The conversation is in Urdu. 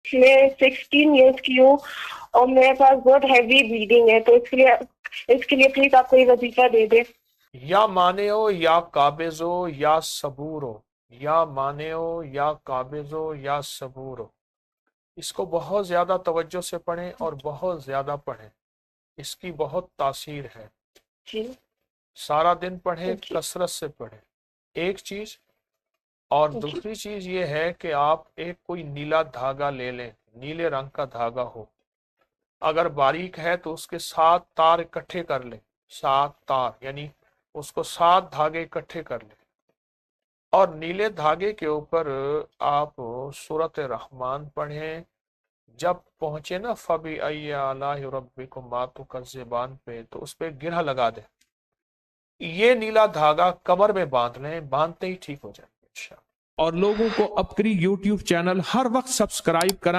میں 16 ایئرس کی ہوں اور میرے پاس بہت ہیوی بلیڈنگ ہے، تو اس کے لیے پلیز آپ کوئی وظیفہ دے دیں۔ یا مانے ہو یا قابض ہو یا صبور ہو، یا مانے ہو یا قابض ہو یا صبور ہو، اس کو بہت زیادہ توجہ سے پڑھیں اور بہت زیادہ پڑھیں، اس کی بہت تاثیر ہے۔ جی سارا دن پڑھیں، جی کثرت سے پڑھیں، ایک چیز۔ اور جی دوسری چیز یہ ہے کہ آپ ایک کوئی نیلا دھاگا لے لیں، نیلے رنگ کا دھاگا ہو، اگر باریک ہے تو اس کے 7 تار اکٹھے کر لیں، 7 تار، یعنی اس کو 7 دھاگے اکٹھے کر لیں، اور نیلے دھاگے کے اوپر آپ سورۃ رحمان پڑھیں۔ جب پہنچے نا فَبِأَيِّ آلَاءِ رَبِّكُمَا تُكَذِّبَانِ پہ، تو اس پہ گرہ لگا دیں، یہ نیلا دھاگا کمر میں باندھ لیں، باندھتے ہی ٹھیک ہو جائے گا انشاءاللہ۔ اور لوگوں کو اپنی یوٹیوب چینل ہر وقت سبسکرائب کریں۔